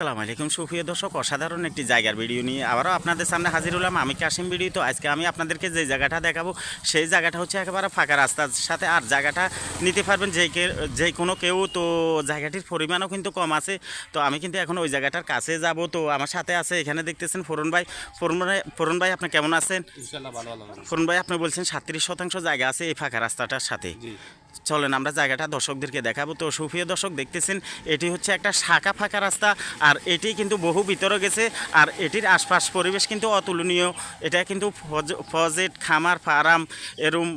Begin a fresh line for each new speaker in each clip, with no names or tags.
আসসালামু আলাইকুম সুপ্রিয় দর্শক, অসাধারণ একটি জায়গার ভিডিও নিয়ে আবারও আপনাদের সামনে হাজির হলাম। আমি কাশিম ভিডিও। তো আজকে আমি আপনাদেরকে যে জায়গাটা দেখাবো সেই জায়গাটা হচ্ছে একেবারে ফাঁকা রাস্তার সাথে, আর জায়গাটা নিতে পারবেন যে কোনো কেউ। তো জায়গাটির পরিমাণও কিন্তু কম আছে। তো আমি কিন্তু এখন ওই জায়গাটার কাছে যাব। তো আমার সাথে আছে, এখানে দেখতেছেন ফরুন ভাই। ফরুন ভাই, আপনি কেমন আছেন?
ইনশাআল্লাহ ভালো ভালো।
ফরুন ভাই, আপনি বলছেন 37% জায়গা আছে এই ফাঁকা রাস্তাটার সাথে।
জি
চলেন আমরা জায়গাটা দর্শকদেরকে দেখাবো। তো সুপ্রিয় দর্শক, দেখতেছেন এটি হচ্ছে একটা শাখা ফাঁকা রাস্তা, আর এটি কিন্তু বহু ভিতরে গেছে, আর এটির আশপাশ পরিবেশ কিন্তু অতুলনীয়। এটা কিন্তু প্রজেক্ট, খামার, ফার্ম, এরম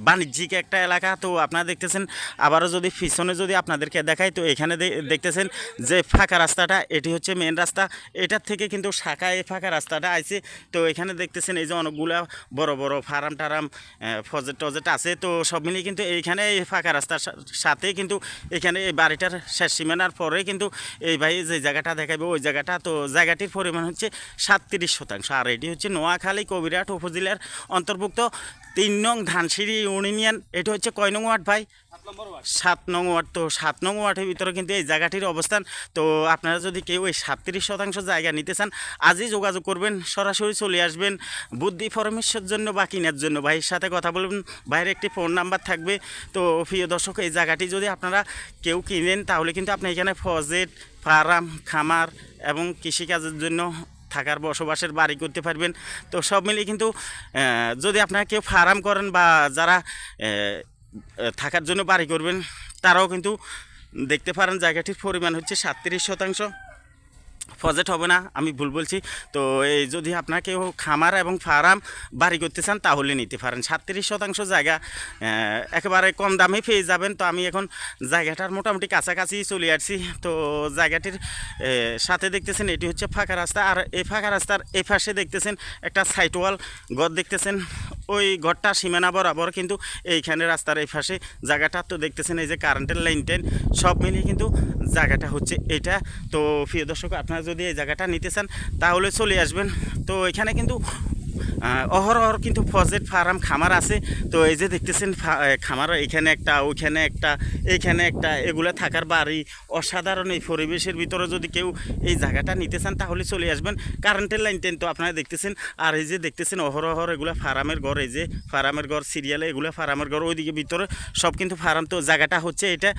বাণিজ্যিক একটা এলাকা। তো আপনারা দেখতেছেন, আবারও যদি পিছনে যদি আপনাদেরকে দেখাই, তো এখানে দেখতেছেন যে ফাঁকা রাস্তাটা, এটি হচ্ছে মেন রাস্তা। এটার থেকে কিন্তু শাখা এই ফাঁকা রাস্তাটা আইছে। তো এখানে দেখতেছেন এই যে অনেকগুলা বড় বড় ফার্ম টারাম, প্রজেক্ট আছে। তো সব মিলিয়ে কিন্তু এইখানে ফাঁকা রাস্তার সাথে কিন্তু এখানে এই বাড়িটার শেষ সীমানার পরে কিন্তু এই ভাই যে জায়গাটা দেখাবে ওই জায়গাটা। তো জায়গাটির পরিমাণ হচ্ছে 37%। আর এটি হচ্ছে নোয়াখালী কবিরহাট উপজেলার অন্তর্ভুক্ত 3 নং ধানসিঁড়ি ইউনিয়ন। এটি হচ্ছে কয় নং ওয়ার্ড ভাই? 7 নং ওয়ার্ড। তো 7 নং ওয়ার্ডের ভিতরে কিন্তু এই জায়গাটির অবস্থান। তো আপনারা যদি কেউ এই 37% জায়গা নিতে চান, আজই যোগাযোগ করবেন, সরাসরি চলে আসবেন বুদ্ধি পরামর্শের জন্য বা কেনার জন্য। ভাইয়ের সাথে কথা বলবেন, ভাইয়ের একটি ফোন নাম্বার থাকবে। তো প্রিয় দর্শক, এই জায়গাটি যদি আপনারা কেউ কিনেন, তাহলে কিন্তু আপনি এখানে প্রজেক্ট, ফার্ম, খামার এবং কৃষিকাজের জন্য থাকার বসবাসের বাড়ি করতে পারবেন। তো সব মিলিয়ে কিন্তু যদি আপনারা কেউ ফার্ম করেন বা যারা থাকার জন্য বাড়ি করবেন, তারাও কিন্তু দেখতে পারেন জায়গাটির পরিমাণ হচ্ছে 37%। প্রজেক্ট হবে না, আমি ভুল বলছি। তো এই যদি আপনার কেউ খামার এবং ফার্ম বাড়ি করতে চান, তাহলে নিতে পারেন। 37% জায়গা একেবারে কম দামে পেয়ে যাবেন। তো আমি এখন জায়গাটার মোটামুটি কাছাকাছি চলে আসছি। তো জায়গাটির সাথে দেখতেছেন এটি হচ্ছে ফাঁকা রাস্তা, আর এই ফাঁকা রাস্তার এই পাশে দেখতেছেন একটা সাইড ওয়াল ঘর দেখতেছেন। ওই ঘরটা সীমানা বরাবর কিন্তু এইখানে রাস্তার এই পাশে জায়গাটা। তো দেখতেছেন এই যে কারেন্টের লাইন টেন সব মিলিয়ে কিন্তু জায়গাটা হচ্ছে এটা। তো প্রিয় দর্শক, আপনারা যদি এই জায়গাটা নিতে চান, তাহলে চলে আসবেন। তো এখানে কিন্তু অহরহ কিন্তু প্রজেক্ট, ফার্ম, খামার আছে। তো এই যে দেখতেছেন খামার, এখানে একটা, ওইখানে একটা, এইখানে একটা, এগুলো থাকার বাড়ি। অসাধারণ এই পরিবেশের ভিতরে যদি কেউ এই জায়গাটা নিতে চান, তাহলে চলে আসবেন। কারেন্টের লাইন টেন তো আপনারা দেখতেছেন। আর এই যে দেখতেছেন অহরহর এগুলো ফার্মের ঘর, এই যে ফার্মের ঘর সিরিয়ালে, এগুলো ফার্মের ঘর। ওইদিকে ভিতরে সব কিন্তু ফার্ম। তো জায়গাটা হচ্ছে এটা,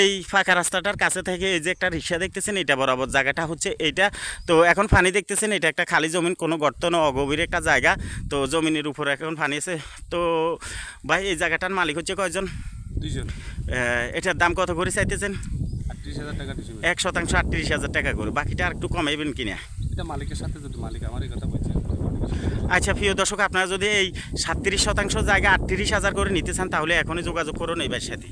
এই ফাঁকা রাস্তাটার কাছে থেকে এই যে একটা রিক্সা দেখতেছেন, এটা বরাবর জায়গাটা হচ্ছে এইটা। তো এখন পানি দেখতেছেন, এটা একটা খালি জমিন, কোনো গর্ত না, অগভীর একটা জায়গা। তো জমিনের উপরে এখন পানি আছে। তো ভাই, এই জায়গাটার মালিক হচ্ছে কয়জন?
2 জন।
এটার দাম কত করে চাইতেছেন?
38,000 টাকা দিছি।
1% 38,000 টাকা করে। বাকিটা আর একটু কমাইবেন কিনা?
এটা মালিকের সাথে, যদি মালিক আমার এই কথা বলছে।
আচ্ছা প্রিয় দর্শক, আপনারা যদি এই 37% জায়গা 38,000 করে নিতে চান, তাহলে এখনই যোগাযোগ করুন এই ভাইয়ের সাথে।